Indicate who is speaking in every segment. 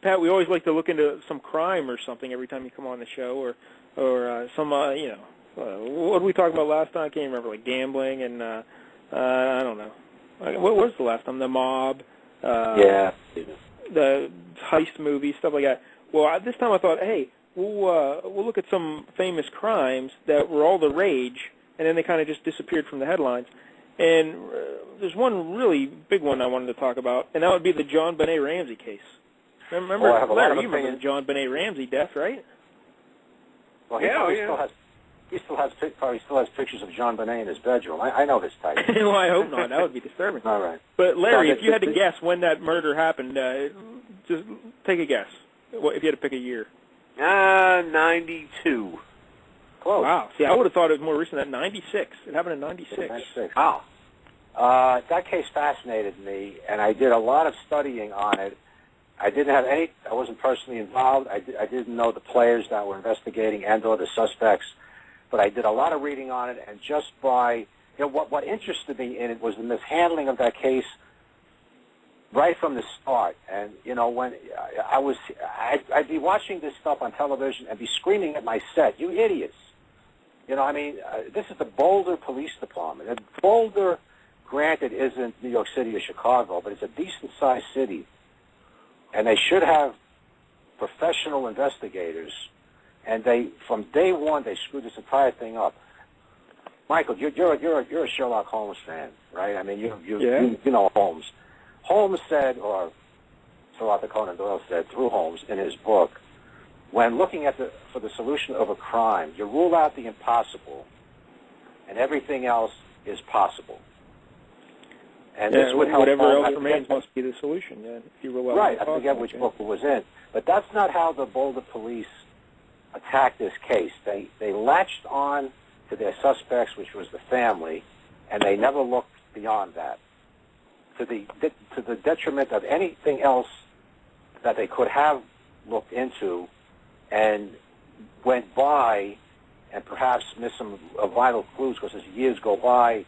Speaker 1: Pat, we always like to look into some crime or something every time you come on the show, or some, what did we talk about last time? I can't remember, like gambling and, I don't know. What was the last time? The mob,
Speaker 2: the
Speaker 1: heist movie, stuff like that. Well, this time I thought, hey, we'll look at some famous crimes that were all the rage, and then they kind of just disappeared from the headlines. And there's one really big one I wanted to talk about, and that would be the JonBenét Ramsey case. Remember, Larry, you remember the JonBenét Ramsey death, right?
Speaker 2: Well, he probably still has pictures of JonBenét in his bedroom. I know his type.
Speaker 1: Well, I hope not. That would be disturbing.
Speaker 2: All right.
Speaker 1: But, Larry, if you had to guess when that murder happened, just take a guess. If you had to pick a year.
Speaker 3: 92.
Speaker 2: Close.
Speaker 1: Wow. See, I would have thought it was more recent than 96. It happened in 96.
Speaker 2: 96.
Speaker 3: Wow.
Speaker 2: That case fascinated me, and I did a lot of studying on it. I wasn't personally involved. I didn't know the players that were investigating and/or the suspects, but I did a lot of reading on it, and just by, what interested me in it was the mishandling of that case right from the start. And, when I'd be watching this stuff on television and be screaming at my set, you idiots. This is the Boulder Police Department. And Boulder, granted, isn't New York City or Chicago, but it's a decent-sized city. And they should have professional investigators. And from day one, they screwed this entire thing up. Michael, you're a Sherlock Holmes fan, right? I mean, you know Holmes. Holmes said, or Sir Arthur Conan Doyle said through Holmes in his book, when looking for the solution of a crime, you rule out the impossible, and everything else is possible. And this would help.
Speaker 1: Whatever else remains must be the solution. Yeah, if you rule out
Speaker 2: right. I forget which book it was in, but that's not how the Boulder police attacked this case. They latched on to their suspects, which was the family, and they never looked beyond that, to the detriment of anything else that they could have looked into, and went by and perhaps missed some vital clues, because as years go by,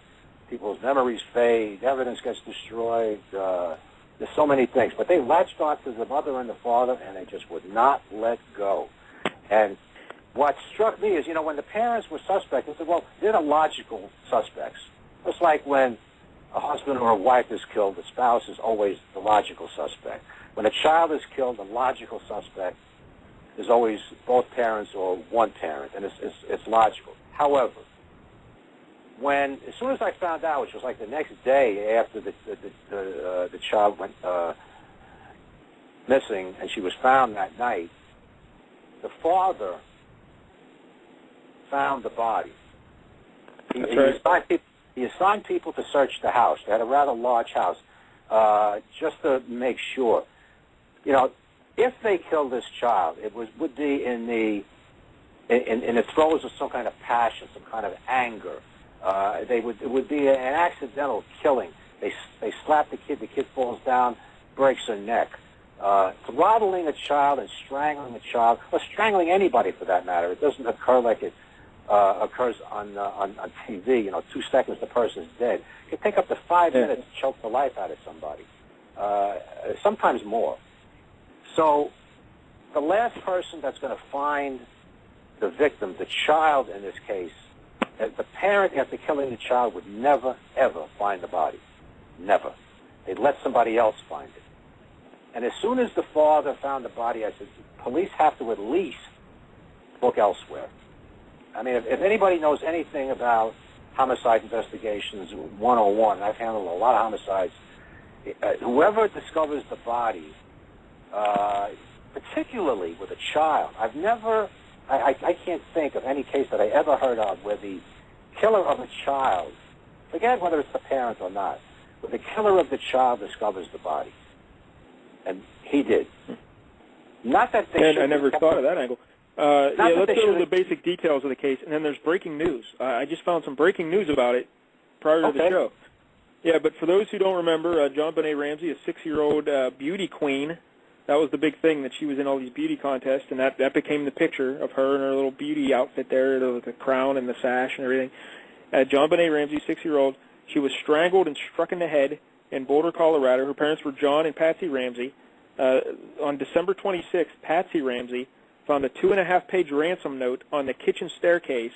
Speaker 2: people's memories fade, evidence gets destroyed, there's so many things. But they latched on to the mother and the father, and they just would not let go. And what struck me is, when the parents were suspects, they said, well, they're the logical suspects. It's like when a husband or a wife is killed, the spouse is always the logical suspect. When a child is killed, the logical suspect is always both parents or one parent, and it's logical. However, as soon as I found out, which was like the next day after the child went missing and she was found that night, the father found the body. He assigned people to search the house. They had a rather large house, just to make sure. If they killed this child, it would be in the throes of some kind of passion, some kind of anger. It would be an accidental killing. They slap the kid falls down, breaks her neck. Throttling a child and strangling a child, or strangling anybody for that matter. It doesn't occur like it occurs on TV. 2 seconds, the person's dead. It can take up to 5 minutes to choke the life out of somebody, sometimes more. So the last person that's going to find the victim, the child in this case, the parent after killing the child would never, ever find the body. Never. They'd let somebody else find it. And as soon as the father found the body, I said, police have to at least look elsewhere. I mean, if anybody knows anything about homicide investigations 101, and I've handled a lot of homicides, whoever discovers the body, particularly with a child, I can't think of any case that I ever heard of where the killer of a child, forget whether it's the parent or not, where the killer of the child discovers the body. And he did. Not that they
Speaker 1: I never thought of that angle. Let's go to the basic details of the case, and then there's breaking news. I just found some breaking news about it prior to the show. Yeah, but for those who don't remember, JonBenét Ramsey, a 6-year-old beauty queen, that was the big thing, that she was in all these beauty contests, and that became the picture of her in her little beauty outfit there, the crown and the sash and everything. JonBenét Ramsey, 6-year-old, she was strangled and struck in the head in Boulder, Colorado. Her parents were John and Patsy Ramsey. On December 26th, Patsy Ramsey found a 2.5-page ransom note on the kitchen staircase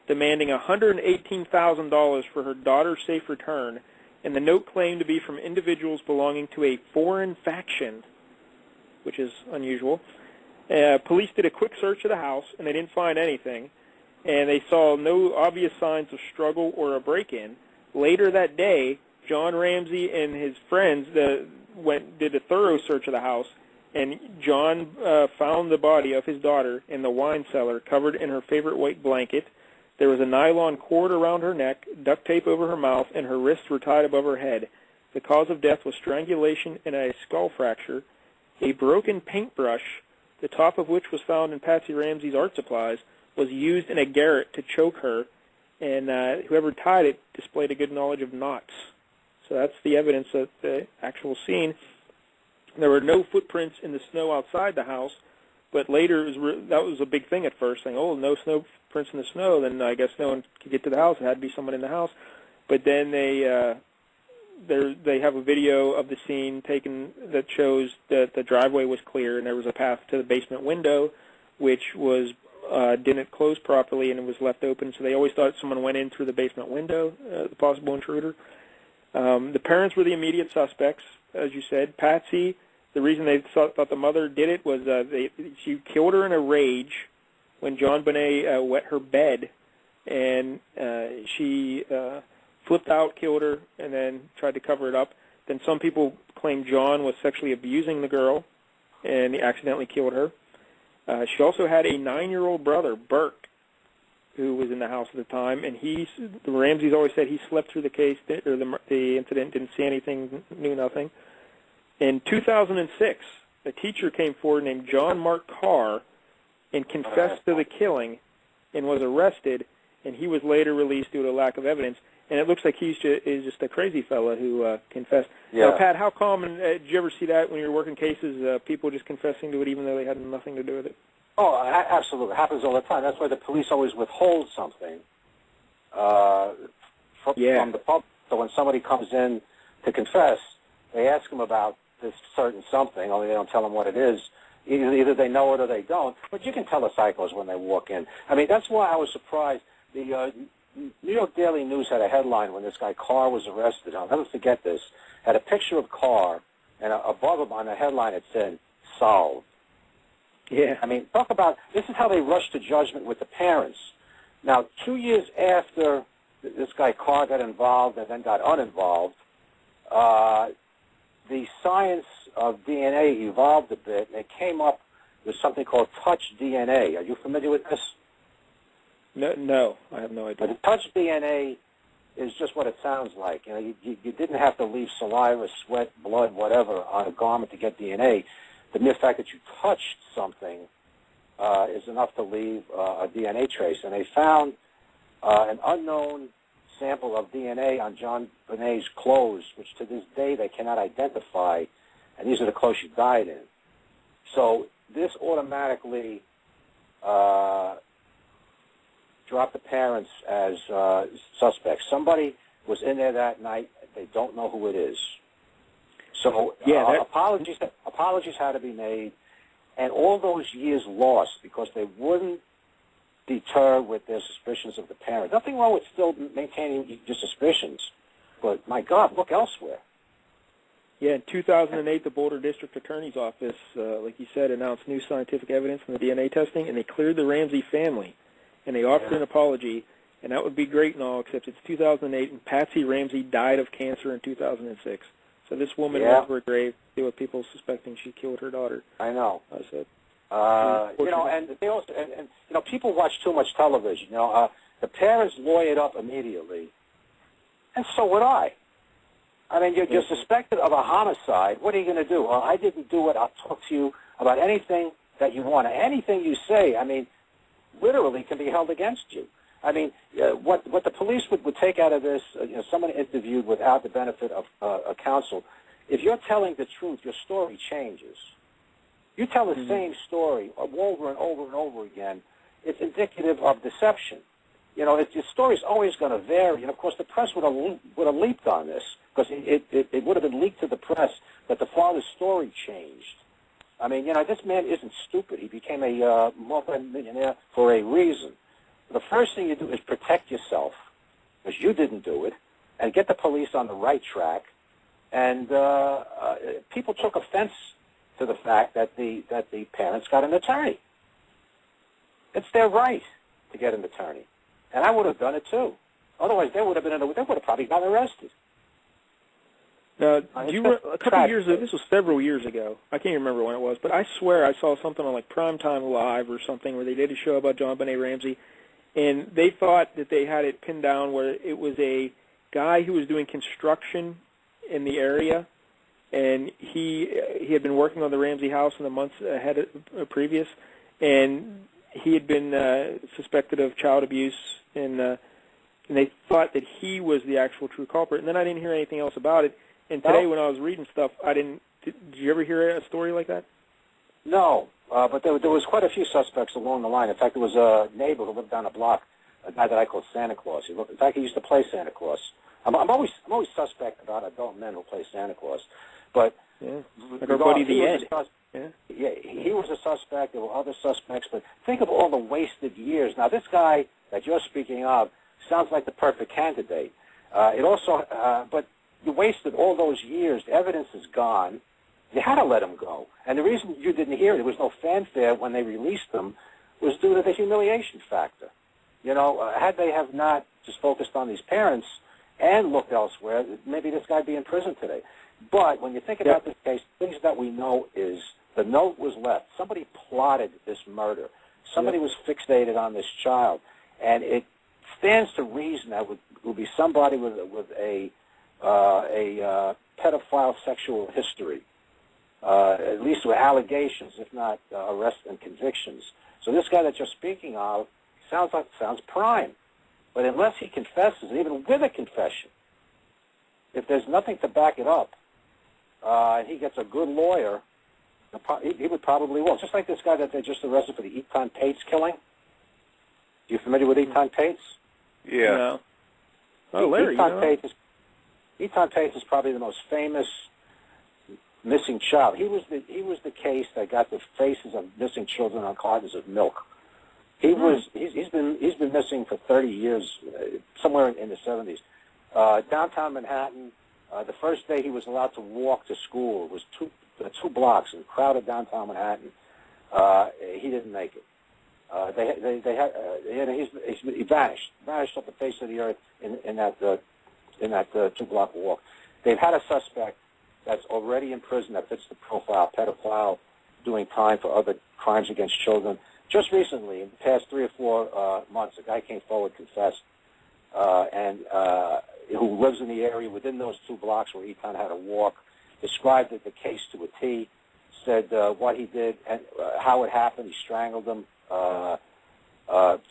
Speaker 1: demanding $118,000 for her daughter's safe return, and the note claimed to be from individuals belonging to a foreign faction, which is unusual. Police did a quick search of the house, and they didn't find anything, and they saw no obvious signs of struggle or a break-in. Later that day, John Ramsey and his friends did a thorough search of the house, and John found the body of his daughter in the wine cellar, covered in her favorite white blanket. There was a nylon cord around her neck, duct tape over her mouth, and her wrists were tied above her head. The cause of death was strangulation and a skull fracture. A broken paintbrush, the top of which was found in Patsy Ramsey's art supplies, was used in a garret to choke her, and whoever tied it displayed a good knowledge of knots. So that's the evidence at the actual scene. There were no footprints in the snow outside the house, but later that was a big thing at first, saying, oh, no snow prints in the snow, then I guess no one could get to the house. It had to be someone in the house. But then they have a video of the scene taken that shows that the driveway was clear and there was a path to the basement window, which was didn't close properly and it was left open. So they always thought someone went in through the basement window, the possible intruder. The parents were the immediate suspects, as you said. Patsy, the reason they thought the mother did it was she killed her in a rage when JonBenét wet her bed, and she flipped out, killed her, and then tried to cover it up. Then some people claim John was sexually abusing the girl, and he accidentally killed her. She also had a 9-year-old brother, Burke, who was in the house at the time, and the Ramseys always said he slept through the case or the incident, didn't see anything, knew nothing. In 2006, a teacher came forward named John Mark Carr and confessed to the killing and was arrested, and he was later released due to lack of evidence. And it looks like is just a crazy fella who confessed.
Speaker 2: Yeah.
Speaker 1: Now, Pat, how common, did you ever see that when you were working cases, people just confessing to it even though they had nothing to do with it?
Speaker 2: Oh, absolutely. It happens all the time. That's why the police always withhold something from the public. So when somebody comes in to confess, they ask them about this certain something, only they don't tell them what it is. Either they know it or they don't. But you can tell the psychos when they walk in. I mean, that's why I was surprised. The New York Daily News had a headline when this guy Carr was arrested. I'll never forget this. Had a picture of Carr, and above him on the headline it said, solved.
Speaker 1: Yeah.
Speaker 2: I mean, talk about, this is how they rushed to judgment with the parents. Now, 2 years after this guy Carr got involved and then got uninvolved, the science of DNA evolved a bit, and it came up with something called touch DNA. Are you familiar with this?
Speaker 1: No, I have no idea.
Speaker 2: But the touch DNA is just what it sounds like. You know, you didn't have to leave saliva, sweat, blood, whatever, on a garment to get DNA. The mere fact that you touched something is enough to leave a DNA trace. And they found an unknown sample of DNA on JonBenét's clothes, which to this day they cannot identify, and these are the clothes she died in. So this automatically dropped the parents as suspects. Somebody was in there that night. They don't know who it is. So apologies had to be made, and all those years lost because they wouldn't deter with their suspicions of the parent. Nothing wrong with still maintaining your suspicions, but my God, look elsewhere.
Speaker 1: Yeah, in 2008, the Boulder District Attorney's Office, like you said, announced new scientific evidence from the DNA testing, and they cleared the Ramsey family, and they offered an apology, and that would be great and all, except it's 2008, and Patsy Ramsey died of cancer in 2006. So this woman went to her grave to deal with people suspecting she killed her daughter.
Speaker 2: I know.
Speaker 1: So,
Speaker 2: you know, and they also, and you know, people watch too much television. You know, the parents lawyered up immediately, and so would I. I mean, you're suspected of a homicide. What are you going to do? Well, I didn't do it. I'll talk to you about anything that you want. Anything you say, I mean, literally can be held against you. I mean, what the police would take out of this, you know, someone interviewed without the benefit of a counsel, if you're telling the truth, your story changes. You tell the same story over and over and over again, it's indicative of deception. The story's always going to vary. And, of course, the press would have leaped on this because it would have been leaked to the press that the father's story changed. I mean, this man isn't stupid. He became a multi-millionaire for a reason. The first thing you do is protect yourself, because you didn't do it, and get the police on the right track. And people took offense to the fact that the parents got an attorney. It's their right to get an attorney, and I would have done it too. Otherwise, they would have probably gotten arrested.
Speaker 1: Now, a couple of years ago, this was several years ago. I can't remember when it was, but I swear I saw something on like Primetime Live or something where they did a show about JonBenét Ramsey, and they thought that they had it pinned down where it was a guy who was doing construction in the area, and he had been working on the Ramsey house in the months ahead of previous, and he had been suspected of child abuse, and they thought that he was the actual true culprit. And then I didn't hear anything else about it. And today, when I was reading stuff, I didn't. Did you ever hear a story like that?
Speaker 2: No, but there was quite a few suspects along the line. In fact, there was a neighbor who lived down the block, a guy that I called Santa Claus. In fact, he used to play Santa Claus. I'm always suspect about adult men who play Santa Claus, but
Speaker 1: like our buddy the Ed.
Speaker 2: Yeah, he was a suspect. There were other suspects, but think of all the wasted years. Now, this guy that you're speaking of sounds like the perfect candidate. But you wasted all those years. The evidence is gone. You had to let him go. And the reason you didn't hear it, there was no fanfare when they released him, was due to the humiliation factor. Had they have not just focused on these parents and looked elsewhere, maybe this guy'd be in prison today. But when you think about this case, things that we know is the note was left. Somebody plotted this murder. Somebody was fixated on this child. And it stands to reason that would be somebody with a pedophile sexual history, at least with allegations, if not arrests and convictions. So this guy that you're speaking of sounds prime. But unless he confesses, even with a confession, if there's nothing to back it up, and he gets a good lawyer, he would probably will. Just like this guy that they just arrested for the Eton Pates killing. You familiar with Eton Pates?
Speaker 3: Yeah.
Speaker 1: No. Oh, Larry,
Speaker 2: Eton Pates is probably the most famous missing child. He was the case that got the faces of missing children on cartons of milk. He's been missing for 30 years, somewhere in the 70s. Downtown Manhattan. The first day he was allowed to walk to school, it was two blocks in crowded downtown Manhattan. He didn't make it. He vanished off the face of the earth in that 2-block walk. They've had a suspect that's already in prison that fits the profile, pedophile, doing time for other crimes against children. Just recently, in the past 3 or 4 months, a guy came forward, confessed, and who lives in the area within those 2 blocks where Eton had to walk, described the case to a T, said what he did and how it happened. He strangled him,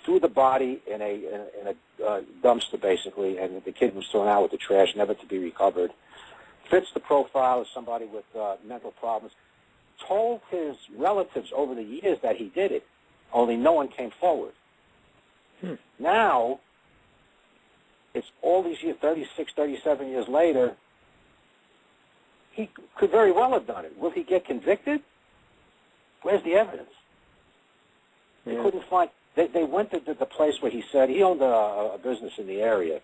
Speaker 2: threw the body in a dumpster, basically, and the kid was thrown out with the trash, never to be recovered. Fits the profile of somebody with mental problems. Told his relatives over the years that he did it, only no one came forward. Now, it's all these years, 36, 37 years later, he could very well have done it. Will he get convicted? Where's the evidence? They couldn't find. They went to the place where he said he owned a business in the area,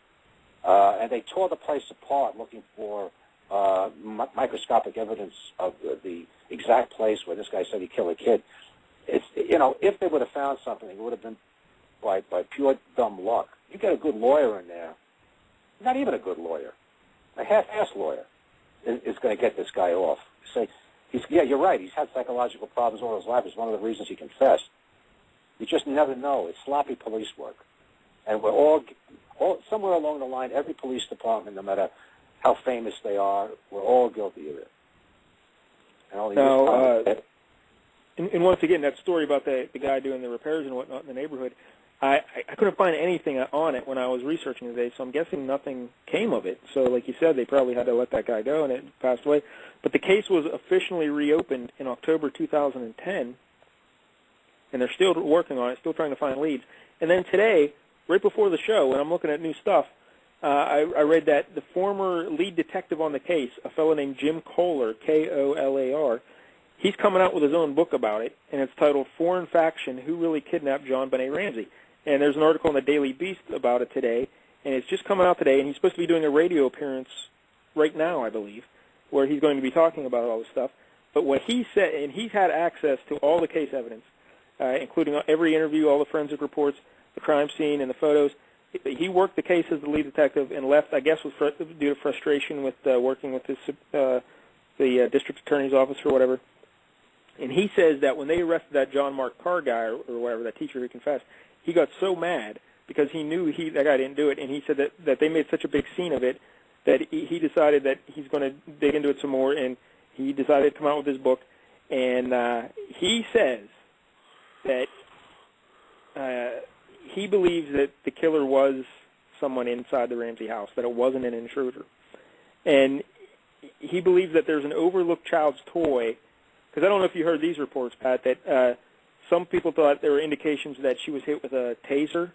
Speaker 2: and they tore the place apart looking for microscopic evidence of the exact place where this guy said he killed a kid. It's, if they would have found something, it would have been by pure dumb luck. You get a good lawyer in there, not even a good lawyer, a half-ass lawyer is going to get this guy off. Say, you're right. He's had psychological problems all his life. It's one of the reasons he confessed. You just never know. It's sloppy police work. And we're all somewhere along the line, every police department, no matter how famous they are, we're all guilty of it.
Speaker 1: And once again, that story about the guy doing the repairs and whatnot in the neighborhood, I couldn't find anything on it when I was researching today, so I'm guessing nothing came of it. So like you said, they probably had to let that guy go, and it passed away. But the case was officially reopened in October 2010, and they're still working on it, still trying to find leads. And then today, right before the show, when I'm looking at new stuff, I read that the former lead detective on the case, a fellow named Jim Kohler, Kolar, he's coming out with his own book about it, and it's titled Foreign Faction, Who Really Kidnapped JonBenét Ramsey? And there's an article in the Daily Beast about it today, and it's just coming out today, and he's supposed to be doing a radio appearance right now, I believe, where he's going to be talking about all this stuff. But what he said, and he's had access to all the case evidence, including every interview, all the forensic reports, the crime scene, and the photos. He worked the case as the lead detective and left, I guess, due to frustration with working with the district attorney's office or whatever. And he says that when they arrested that John Mark Carr guy or whatever, that teacher who confessed, he got so mad because he knew that guy didn't do it, and he said that they made such a big scene of it that he decided that he's going to dig into it some more, and he decided to come out with his book. And he says that he believes that the killer was someone inside the Ramsey house, that it wasn't an intruder. And he believes that there's an overlooked child's toy, because I don't know if you heard these reports, Pat, that some people thought there were indications that she was hit with a taser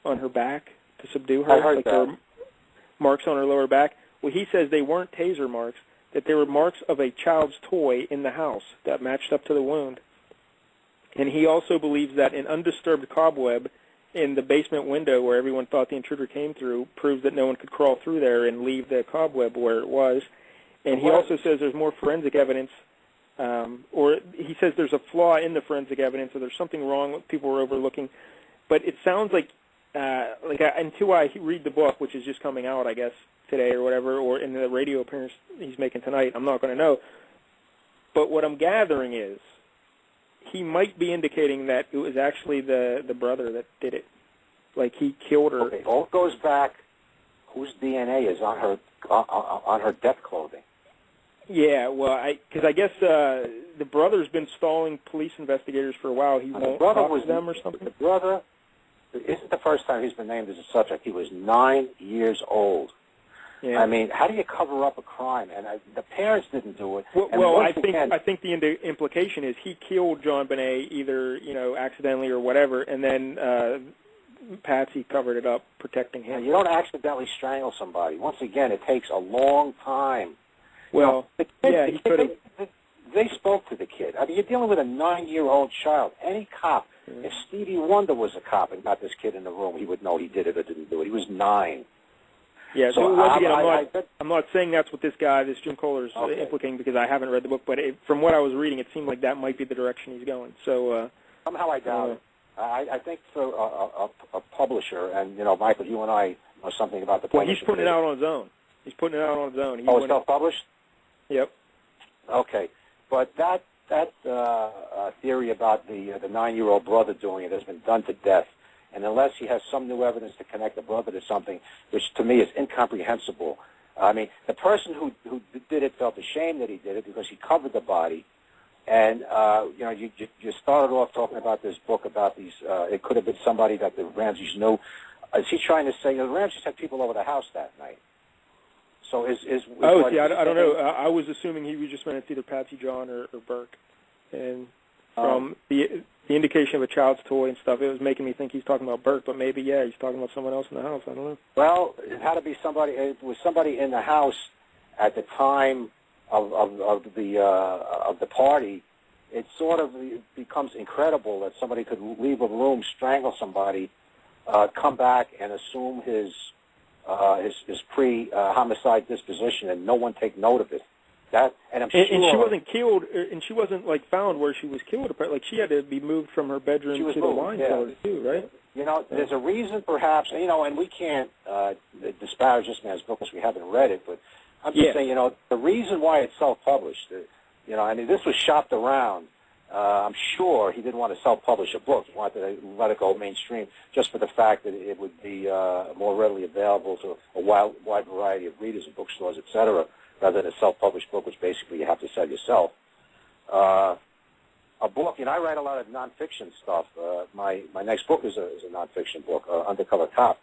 Speaker 1: on her back to subdue her.
Speaker 2: I heard
Speaker 1: like
Speaker 2: that.
Speaker 1: there were marks on her lower back. Well, he says they weren't taser marks, that they were marks of a child's toy in the house that matched up to the wound. And he also believes that an undisturbed cobweb in the basement window where everyone thought the intruder came through proves that no one could crawl through there and leave the cobweb where it was. And he also says there's more forensic evidence, or he says there's a flaw in the forensic evidence, or there's something wrong that people were overlooking. But it sounds like until I read the book, which is just coming out, I guess, today or whatever, or in the radio appearance he's making tonight, I'm not going to know. But what I'm gathering is he might be indicating that it was actually the brother that did it. Like he killed her.
Speaker 2: Okay, all goes back whose DNA is on her death clothing.
Speaker 1: Yeah, well, because I guess the brother's been stalling police investigators for a while. He won't talk to them or something?
Speaker 2: The brother, it isn't the first time he's been named as a subject. He was 9 years old. Yeah. I mean, how do you cover up a crime? And the parents didn't do it.
Speaker 1: Well, I think the implication is he killed JonBenét either accidentally or whatever, and then Patsy covered it up, protecting him.
Speaker 2: You don't accidentally strangle somebody. Once again, it takes a long time.
Speaker 1: Well, he could have.
Speaker 2: They spoke to the kid. I mean, you're dealing with a 9-year-old child. Any cop, if Stevie Wonder was a cop and got this kid in the room, he would know he did it or didn't do it. He was 9.
Speaker 1: Yeah, so once again, I'm not saying that's what this Jim Kohler, is implicating, because I haven't read the book, but from what I was reading, it seemed like that might be the direction he's going. So
Speaker 2: somehow I doubt it. I think for a publisher, and Michael, you and I know something about the publisher.
Speaker 1: Well, he's putting it out on his own. He's putting it out on his own.
Speaker 2: It's self-published?
Speaker 1: Yep.
Speaker 2: Okay, but that theory about the 9-year-old brother doing it has been done to death. And unless he has some new evidence to connect the brother to something, which to me is incomprehensible. I mean, the person who did it felt ashamed that he did it because he covered the body. And, you started off talking about this book about these, it could have been somebody that the Ramseys knew. Is he trying to say, the Ramseys had people over the house that night? So I
Speaker 1: don't know. I was assuming he was just meant it's either Patsy John or Burke. And from the indication of a child's toy and stuff, it was making me think he's talking about Burke, but maybe, he's talking about someone else in the house. I don't know.
Speaker 2: Well, it had to be somebody. It was somebody in the house at the time of the party. It sort of becomes incredible that somebody could leave a room, strangle somebody, come back and assume his pre-homicide disposition, and no one take note of it. And she wasn't killed,
Speaker 1: and she wasn't found where she was killed. Like she had to be moved from her bedroom to the wine cellar too, right?
Speaker 2: There's a reason, perhaps. And we can't disparage this man's book because we haven't read it. But I'm just saying, the reason why it's self-published. This was shopped around. I'm sure he didn't want to self-publish a book. He wanted to let it go mainstream just for the fact that it would be more readily available to a wide variety of readers in bookstores, etc., rather than a self-published book, which basically you have to sell yourself. A book, I write a lot of nonfiction stuff. My next book is a nonfiction book, Undercover Cop.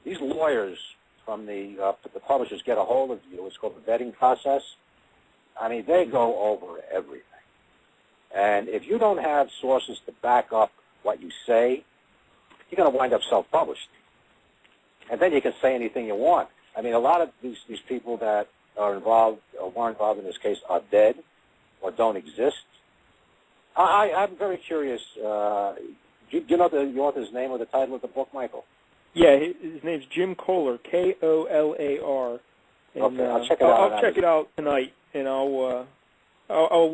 Speaker 2: These lawyers from the publishers get a hold of you. It's called the vetting process. They go over everything. And if you don't have sources to back up what you say, you're going to wind up self-published. and then you can say anything you want. I mean, a lot of these people that are involved or were involved in this case are dead or don't exist. I'm very curious. Do you know the author's name or the title of the book, Michael?
Speaker 1: Yeah, his name's Jim Kolar, Kolar. And,
Speaker 2: okay, I'll check it out.
Speaker 1: I'll check it out tonight, and I'll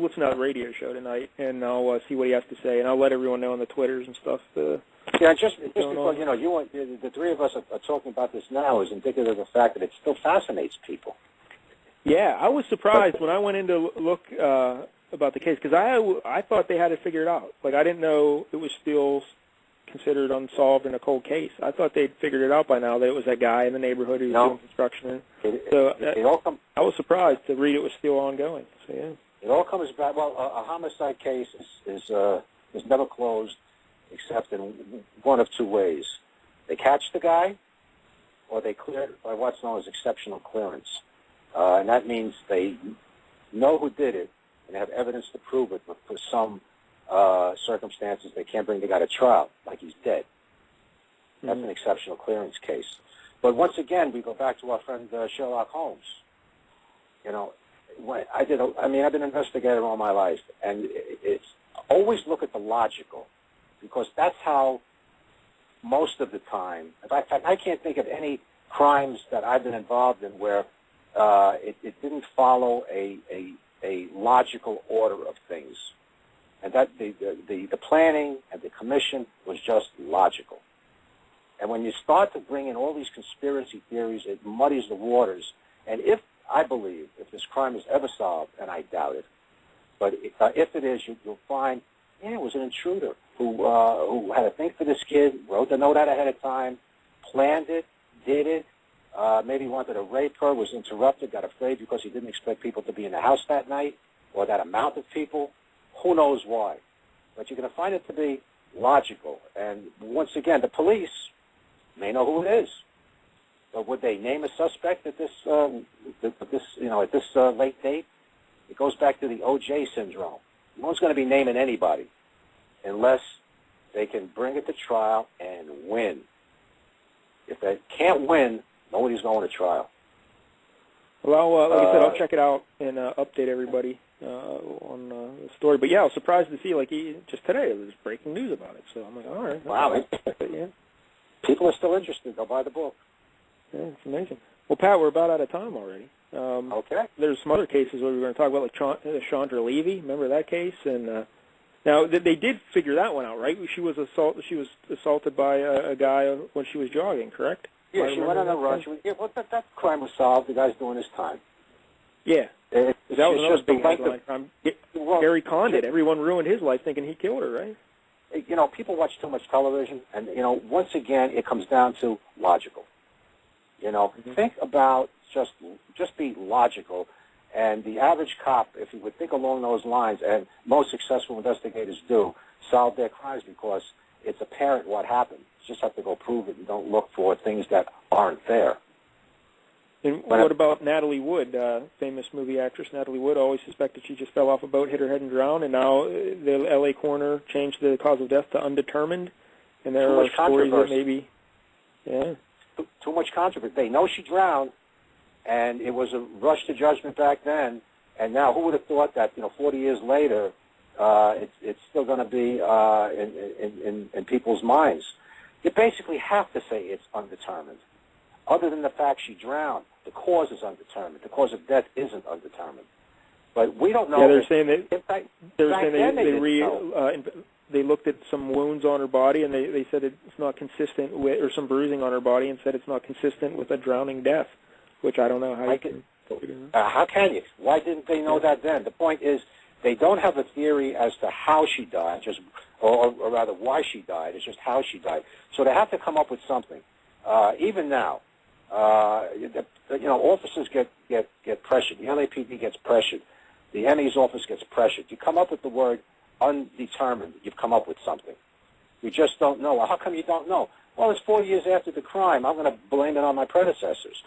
Speaker 1: listen to that radio show tonight, and I'll see what he has to say, and I'll let everyone know on the Twitters and stuff.
Speaker 2: Yeah, just because the three of us are talking about this now is indicative of the fact that it still fascinates people.
Speaker 1: Yeah, I was surprised when I went in to look about the case, because I thought they had it figured out. Like, I didn't know it was still considered unsolved in a cold case. I thought they'd figured it out by now, that it was that guy in the neighborhood who was doing construction. I was surprised to read it was still ongoing. So, yeah.
Speaker 2: It all comes back. Well, a homicide case is never closed except in one of two ways. They catch the guy, or they clear it by what's known as exceptional clearance. And that means they know who did it and have evidence to prove it, but for some circumstances they can't bring the guy to trial, like he's dead. That's an exceptional clearance case. But once again, we go back to our friend Sherlock Holmes. You know, I've been an investigator all my life, and it's always look at the logical, because that's how most of the time, in fact, I can't think of any crimes that I've been involved in where it didn't follow a logical order of things, and that the planning and the commission was just logical. And when you start to bring in all these conspiracy theories, it muddies the waters. And if this crime is ever solved, and I doubt it, but if it is, you'll find, it was an intruder who had a thing for this kid, wrote the note out ahead of time, planned it, did it, maybe wanted to rape her, was interrupted, got afraid because he didn't expect people to be in the house that night, or that amount of people. Who knows why? But you're going to find it to be logical. And once again, the police may know who it is, but would they name a suspect at this late date? It goes back to the O.J. syndrome. No one's going to be naming anybody unless they can bring it to trial and win. If they can't win, nobody's going to trial.
Speaker 1: Well, like I said, I'll check it out and update everybody on the story. But, yeah, I was surprised to see, just today, there was breaking news about it. So I'm like, all right.
Speaker 2: Wow.
Speaker 1: Yeah.
Speaker 2: People are still interested. They'll buy the book.
Speaker 1: Yeah, it's amazing. Well, Pat, we're about out of time already.
Speaker 2: Okay.
Speaker 1: There's some other cases where we're going to talk about, like Chandra Levy. Remember that case? And now they did figure that one out, right? She was assaulted by a guy when she was jogging, correct?
Speaker 2: Yeah, she went on a run. That crime was solved. The guy's doing his time.
Speaker 1: Yeah. That was another big headline crime. Gary Condit.
Speaker 2: Yeah.
Speaker 1: Everyone ruined his life thinking he killed her, right?
Speaker 2: You know, people watch too much television, and, once again, it comes down to logical. Think about just be logical, and the average cop, if he would think along those lines, and most successful investigators do, solve their crimes because it's apparent what happened. You just have to go prove it and don't look for things that aren't there.
Speaker 1: And what about Natalie Wood, famous movie actress Natalie Wood? Always suspected she just fell off a boat, hit her head, and drowned, and now the L.A. coroner changed the cause of death to undetermined, and there are stories that maybe, yeah.
Speaker 2: Too much controversy. They know she drowned, and it was a rush to judgment back then, and now who would have thought that, 40 years later, it's still going to be in people's minds. You basically have to say it's undetermined. Other than the fact she drowned, the cause is undetermined. The cause of death isn't undetermined. But we don't know.
Speaker 1: Yeah, they're saying that they looked at some wounds on her body, and they said it's not consistent with, or some bruising on her body, and said it's not consistent with a drowning death, which I don't know how you can.
Speaker 2: How can you? Why didn't they know that then? The point is, they don't have a theory as to how she died, or rather why she died. It's just how she died. So they have to come up with something. Even now, officers get pressured. The LAPD gets pressured. The ME's office gets pressured. You come up with the word undetermined. You've come up with something. You just don't know. Well, how come you don't know? Well, it's 4 years after the crime. I'm going to blame it on my predecessors.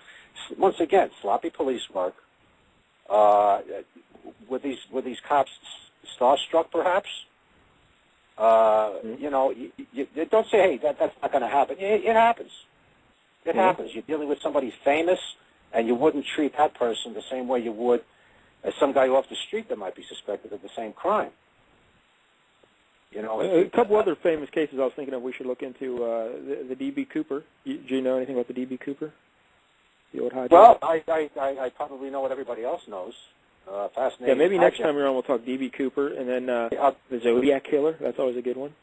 Speaker 2: Once again, sloppy police work. Were these cops starstruck, perhaps? You don't say, hey, that's not going to happen. It happens. It happens. You're dealing with somebody famous, and you wouldn't treat that person the same way you would as some guy off the street that might be suspected of the same crime. You know,
Speaker 1: a couple other famous cases I was thinking of we should look into, the D.B. Cooper. Do you know anything about the D.B. Cooper? The old hijacker?
Speaker 2: Well, I probably know what everybody else knows. Fascinating.
Speaker 1: Yeah, maybe next time we're on we'll talk D.B. Cooper, and then the Zodiac Killer. That's always a good one.